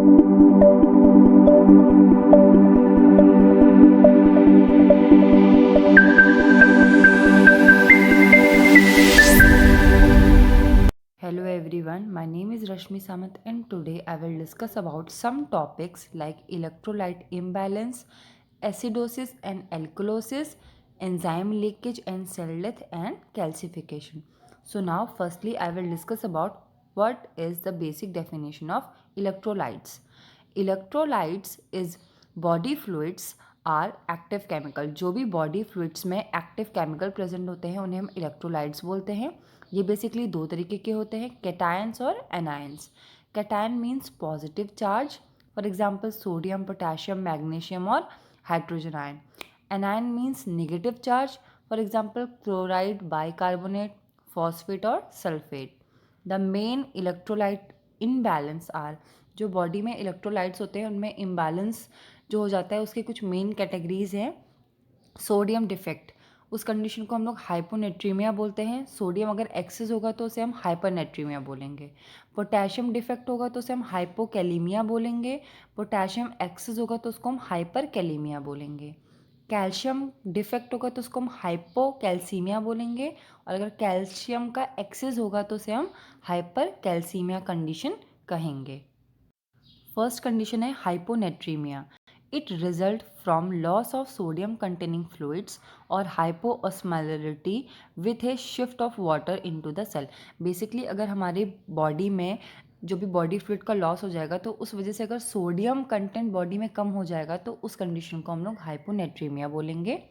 Hello everyone, my name is Rashmi Samant and today I will discuss about some topics like electrolyte imbalance, acidosis and alkalosis, enzyme leakage and cell death and calcification. So now firstly I will discuss about what is the basic definition of electrolytes. Electrolytes is body fluids are active chemical. जो भी body fluids में active chemical present होते हैं उन्हें हम electrolytes बोलते हैं। ये बेसिकली दो तरीके के होते हैं, कैटायंस और anions. Cation means positive charge, for example sodium, potassium, magnesium और hydrogen ion. Anion means negative charge, for example chloride, bicarbonate, phosphate और sulphate. The main electrolyte imbalance are, जो बॉडी में इलेक्ट्रोलाइट्स होते हैं उनमें इम्बैलेंस जो हो जाता है उसके कुछ मेन कैटेगरीज हैं। सोडियम डिफेक्ट, उस कंडीशन को हम लोग हाइपोनेट्रीमिया बोलते हैं। सोडियम अगर एक्सेस होगा तो उसे हम हाइपरनेट्रीमिया बोलेंगे। पोटेशियम डिफेक्ट होगा तो उसे हम हाइपोकैलीमिया बोलेंगे। पोटेशियम एक्सेस होगा तो उसको हम हाइपरकैलीमिया बोलेंगे। कैल्शियम डिफेक्ट होगा तो उसको हम हाइपोकैल्सीमिया बोलेंगे। और अगर कैल्शियम का एक्सेस होगा तो उसे हम हाइपरकैल्सीमिया कंडीशन कहेंगे। फर्स्ट कंडीशन है hyponatraemia. It result from loss of sodium containing fluids और hypoosmolarity with a shift of water into the cell. Basically अगर हमारी बॉडी में जो भी बॉडी फ्लूइड का लॉस हो जाएगा तो उस वजह से अगर सोडियम कंटेंट बॉडी में कम हो जाएगा तो उस कंडीशन को हम लोग हाइपोनेट्रीमिया बोलेंगे।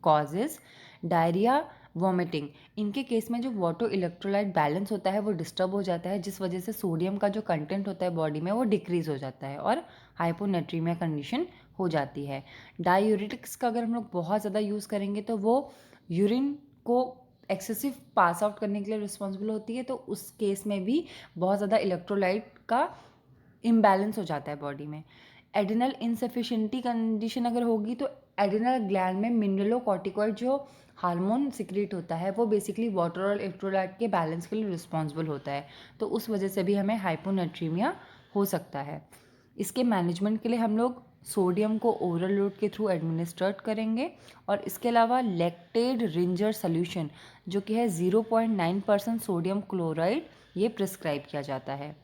Causes diarrhoea, vomiting. इनके केस में जो वाटर इलेक्ट्रोलाइट बैलेंस होता है वो डिस्टर्ब हो जाता है, जिस वजह से सोडियम का जो कंटेंट होता है बॉडी में वो डिक्रीज हो जाता है और हाइपोनेट्रीमिया कंडीशन हो जाती है। डायूरेटिक्स का अगर हम लोग बहुत ज़्यादा यूज़ करेंगे तो वो यूरिन को एक्सेसिव पास आउट करने के लिए रिस्पॉन्सिबल होती है, तो उस केस में भी बहुत ज़्यादा इलेक्ट्रोलाइट का इम्बैलेंस हो जाता है बॉडी में। एडिनल इनसफिशिएंटी कंडीशन अगर होगी तो एडिनल ग्लैंड में मिनरलोकॉर्टिकॉइड जो हार्मोन सिक्रीट होता है वो बेसिकली वाटर और इलेक्ट्रोलाइट के बैलेंस के लिए रिस्पॉन्सिबल होता है, तो उस वजह से भी हमें हाइपोनेट्रीमिया हो सकता है। इसके मैनेजमेंट के लिए हम लोग सोडियम को ओरल रूट के थ्रू एडमिनिस्ट्रेट करेंगे और इसके अलावा लैक्टेड रिंजर सोल्यूशन जो कि है 0.9% सोडियम क्लोराइड, ये प्रिस्क्राइब किया जाता है।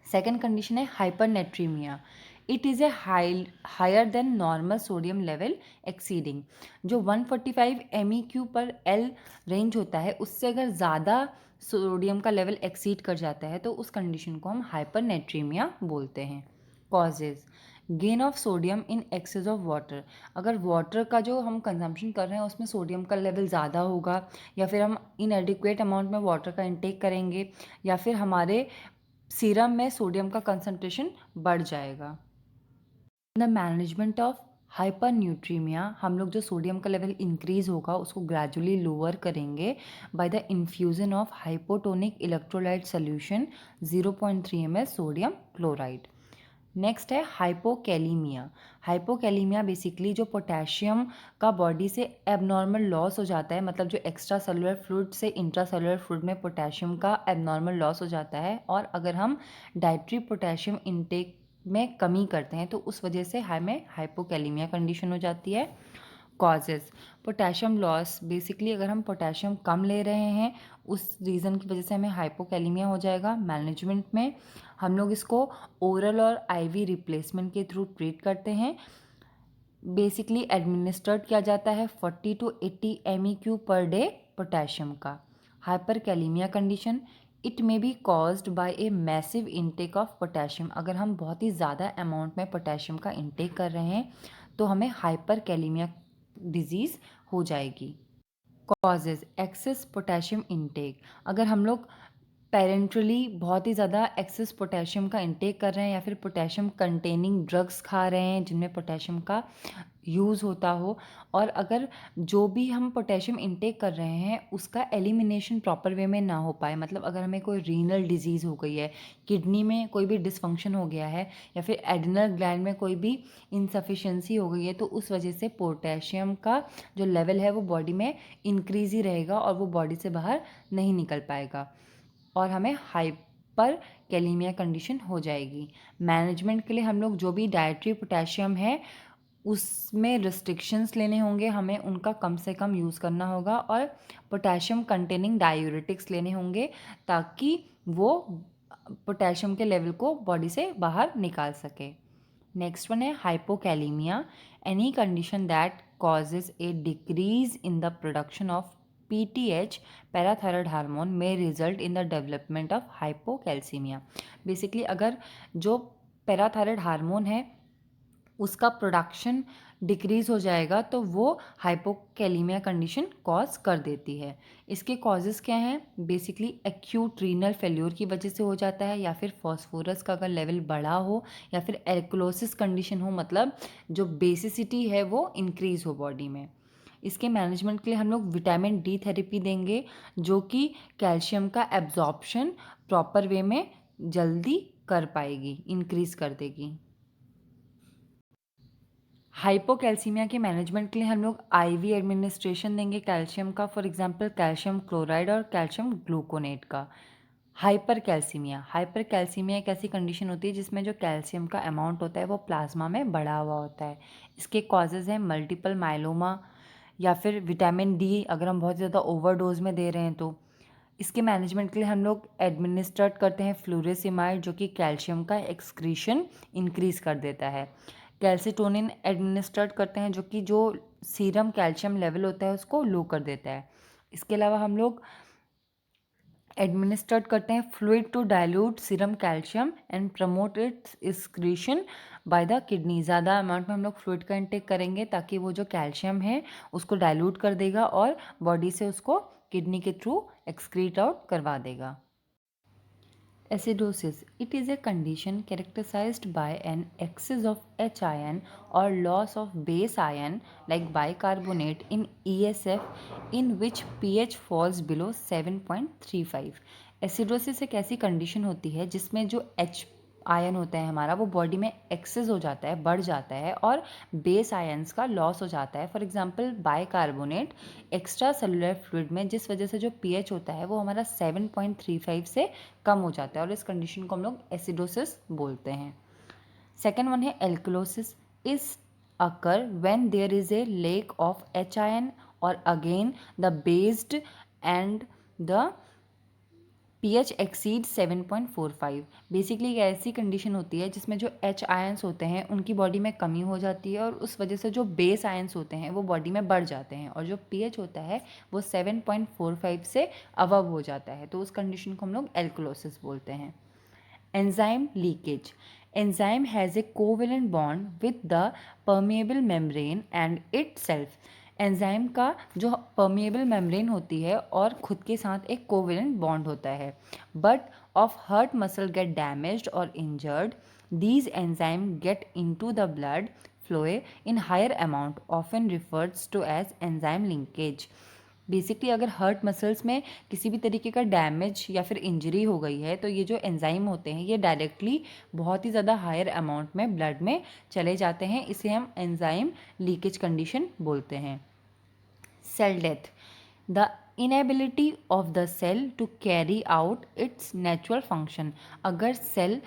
सेकेंड कंडीशन है hypernatremia. It is a higher than normal sodium level exceeding. जो 145 MEQ पर L रेंज होता है उससे अगर ज़्यादा सोडियम का लेवल एक्सीड कर जाता है तो उस कंडीशन को हम हाइपरनेट्रीमिया बोलते हैं। Causes gain of sodium in excess of water. अगर वाटर का जो हम कंजम्पशन कर रहे हैं उसमें सोडियम का लेवल ज़्यादा होगा, या फिर हम इनएडिक्वेट अमाउंट में वाटर का इंटेक करेंगे, या फिर हमारे सीरम में सोडियम का कंसंट्रेशन बढ़ जाएगा। द मैनेजमेंट ऑफ हाइपरन्यूट्रीमिया, हम लोग जो सोडियम का लेवल इंक्रीज होगा उसको ग्रेजुअली लोअर करेंगे by the infusion of hypotonic electrolyte solution 0.3 ml sodium chloride. Next है हाइपोकैलीमिया। हाइपोकैलीमिया बेसिकली जो पोटेशियम का बॉडी से एबनॉर्मल लॉस हो जाता है, मतलब जो एक्स्ट्रा सेलुलर फ्लूइड से इंट्रा सेलुलर फ्लूइड में पोटेशियम का एबनॉर्मल लॉस हो जाता है, और अगर हम डाइट्री पोटेशियम इंटेक में कमी करते हैं तो उस वजह से हमें हाइपोकैलीमिया कंडीशन हो जाती है। कॉजेज़ पोटेशियम लॉस, बेसिकली अगर हम पोटेशियम कम ले रहे हैं उस रीज़न की वजह से हमें हाइपोकैलीमिया हो जाएगा। मैनेजमेंट में हम लोग इसको ओरल और आईवी रिप्लेसमेंट के थ्रू ट्रीट करते हैं। बेसिकली एडमिनिस्ट्रेट किया जाता है 40 to 80 MEQ per day potassium का। Hyperkalaemia condition, it may be caused by a massive intake of potassium. अगर हम बहुत ही ज़्यादा अमाउंट में पोटेशियम का इनटेक कर रहे हैं तो हमें हाइपरकैलीमिया डिजीज़ हो जाएगी। कॉजेज़ एक्सेस पोटेशियम इनटेक, अगर हम लोग पेरेंटली बहुत ही ज़्यादा एक्सेस पोटेशियम का इंटेक कर रहे हैं या फिर पोटेशियम कंटेनिंग ड्रग्स खा रहे हैं जिनमें पोटेशियम का यूज़ होता हो, और अगर जो भी हम पोटेशियम इंटेक कर रहे हैं उसका एलिमिनेशन प्रॉपर वे में ना हो पाए, मतलब अगर हमें कोई रीनल डिजीज़ हो गई है, किडनी में कोई भी डिसफंक्शन हो गया है, या फिर एडिनल ग्लैंड में कोई भी इनसफिशिएंसी हो गई है, तो उस वजह से पोटेशियम का जो लेवल है वो बॉडी में इंक्रीज़ ही रहेगा और वो बॉडी से बाहर नहीं निकल पाएगा और हमें हाइपर कैलीमिया कंडीशन हो जाएगी। मैनेजमेंट के लिए हम लोग जो भी डाइटरी पोटेशियम है उसमें रिस्ट्रिक्शंस लेने होंगे, हमें उनका कम से कम यूज़ करना होगा, और पोटेशियम कंटेनिंग डायूरेटिक्स लेने होंगे ताकि वो पोटेशियम के लेवल को बॉडी से बाहर निकाल सके। नेक्स्ट वन है hypokalaemia, any condition that causes a decrease in the production of PTH parathyroid hormone may result in the development of hypocalcemia। Basically अगर जो पैराथायरॉयड हार्मोन है उसका प्रोडक्शन डिक्रीज हो जाएगा तो वो हाइपोकैलीमिया कंडीशन कॉज कर देती है। इसके कॉजेज़ क्या हैं? बेसिकली एक्यूट रीनल फेल्योर की वजह से हो जाता है, या फिर फॉस्फोरस का अगर लेवल बढ़ा हो, या फिर एल्कलोसिस कंडीशन हो, मतलब जो बेसिसिटी है वो इंक्रीज़ हो बॉडी में। इसके मैनेजमेंट के लिए हम लोग विटामिन डी थेरेपी देंगे जो कि कैल्शियम का एब्जॉर्प्शन प्रॉपर वे में जल्दी कर पाएगी, इंक्रीज़ कर देगी। हाइपोकैल्सीमिया के मैनेजमेंट के लिए हम लोग आईवी एडमिनिस्ट्रेशन देंगे कैल्शियम का, फॉर एग्जांपल कैल्शियम क्लोराइड और कैल्शियम ग्लूकोनेट का। हाइपर कैल्सीमिया एक ऐसी कंडीशन होती है जिसमें जो कैल्शियम का अमाउंट होता है वो प्लाज्मा में बढ़ा हुआ होता है। इसके कॉजेज़ हैं मल्टीपल माइलोमा, या फिर विटामिन डी अगर हम बहुत ज़्यादा ओवरडोज में दे रहे हैं तो। इसके मैनेजमेंट के लिए हम लोग एडमिनिस्ट्रेट करते हैं फ्लोरेसिमाइड जो कि कैल्शियम का एक्सक्रीशन इंक्रीज़ कर देता है। कैल्सिटोनिन एडमिनिस्ट्रेट करते हैं जो कि जो सीरम कैल्शियम लेवल होता है उसको लो कर देता है। इसके अलावा हम लोग एडमिनिस्ट्रेट करते हैं fluid to dilute serum calcium and promote its excretion by the kidney. ज़्यादा अमाउंट में हम लोग फ्लूइड का इंटेक करेंगे ताकि वो जो कैल्शियम है उसको डाइल्यूट कर देगा और बॉडी से उसको किडनी के थ्रू एक्सक्रीट आउट करवा देगा। Acidosis. It is a condition characterized by an excess of H ion or loss of base ion like bicarbonate in ESF in which pH falls below 7.35। Acidosis एक ऐसी condition होती है जिसमें जो H ion होता है हमारा वो बॉडी में एक्सेस हो जाता है, बढ़ जाता है, और बेस आयन्स का लॉस हो जाता है। For example bicarbonate extra cellular fluid में, जिस वजह से जो पीएच होता है वो हमारा 7.35 से कम हो जाता है, और इस कंडीशन को हम लोग एसिडोसिस बोलते हैं। सेकेंड वन है एल्कलोसिस। इस occur when there is a lack of H ion और again the based and the pH exceed 7.45। Basically एक ऐसी कंडीशन होती है जिसमें जो H आयंस होते हैं उनकी बॉडी में कमी हो जाती है और उस वजह से जो बेस आयंस होते हैं वो बॉडी में बढ़ जाते हैं, और जो pH होता है वो 7.45 से अबव हो जाता है, तो उस कंडीशन को हम लोग एल्कलोसिस बोलते हैं। Enzyme leakage. Enzyme has a covalent bond with the permeable membrane and itself। Enzyme का जो परमिएबल मेम्ब्रेन होती है और खुद के साथ एक कोवेलेंट बॉन्ड होता है, but of heart muscle get damaged और injured, these enzyme get into the blood flow in higher amount, often referred to as enzyme linkage। Basically अगर हर्ट मसल्स में किसी भी तरीके का डैमेज या फिर इंजरी हो गई है तो ये जो एंजाइम होते हैं ये डायरेक्टली बहुत ही ज़्यादा हायर अमाउंट में ब्लड में चले जाते हैं, इसे हम एंजाइम लीकेज कंडीशन बोलते हैं। Cell death. The inability of the cell to carry out its natural function. अगर सेल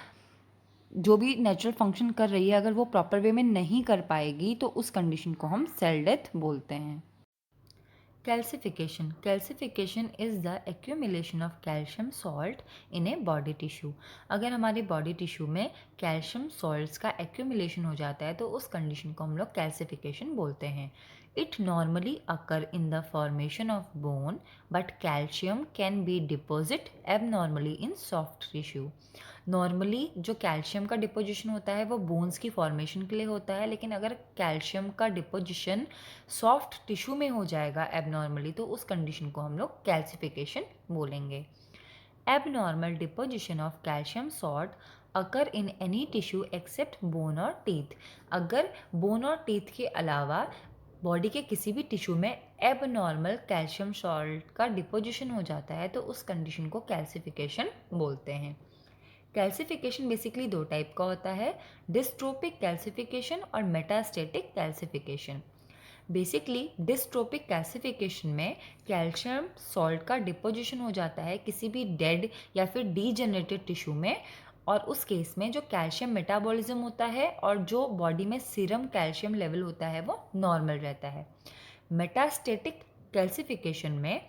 जो भी नेचुरल फंक्शन कर रही है अगर वो प्रॉपर वे में नहीं कर पाएगी तो उस कंडीशन को हम सेल डेथ बोलते हैं। Calcification. Calcification is the accumulation of calcium salt in a body tissue। अगर हमारे बॉडी टिश्यू में कैल्शियम सॉल्ट्स का एक्यूमुलेशन हो जाता है तो उस कंडीशन को हम लोग कैल्सिफिकेशन बोलते हैं। It normally occur in the formation of bone, but calcium can be deposit abnormally in soft tissue. Normally जो कैल्शियम का डिपोजिशन होता है वो बोन्स की फॉर्मेशन के लिए होता है, लेकिन अगर कैल्शियम का डिपोजिशन सॉफ्ट टिश्यू में हो जाएगा एबनॉर्मली तो उस कंडीशन को हम लोग कैल्सिफिकेशन बोलेंगे। Abnormal deposition of calcium salt occur in any tissue except bone और टीथ। अगर बोन और टीथ के अलावा बॉडी के किसी भी टिश्यू में एबनॉर्मल कैल्शियम सॉल्ट का डिपोजिशन हो जाता है तो उस कंडीशन को कैल्सिफिकेशन बोलते हैं। कैल्सिफिकेशन बेसिकली दो टाइप का होता है, डिस्ट्रोपिक कैल्सिफिकेशन और metastatic calcification. Basically dystrophic calcification में कैल्शियम सॉल्ट का डिपोजिशन हो जाता है किसी भी डेड या फिर डीजेनरेटेड टिश्यू में, और उस केस में जो कैल्शियम मेटाबॉलिज्म होता है और जो बॉडी में सीरम कैल्शियम लेवल होता है वो नॉर्मल रहता है। मेटास्टेटिक कैल्सिफिकेशन में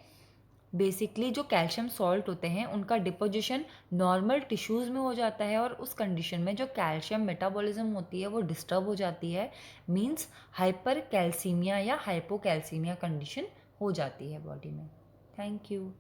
बेसिकली जो कैल्शियम सॉल्ट होते हैं उनका डिपोजिशन नॉर्मल टिश्यूज़ में हो जाता है, और उस कंडीशन में जो कैल्शियम मेटाबॉलिज्म होती है वो डिस्टर्ब हो जाती है, मींस हाइपर कैल्सीमिया या हाइपोकैल्सीमिया कंडीशन हो जाती है बॉडी में। Thank you.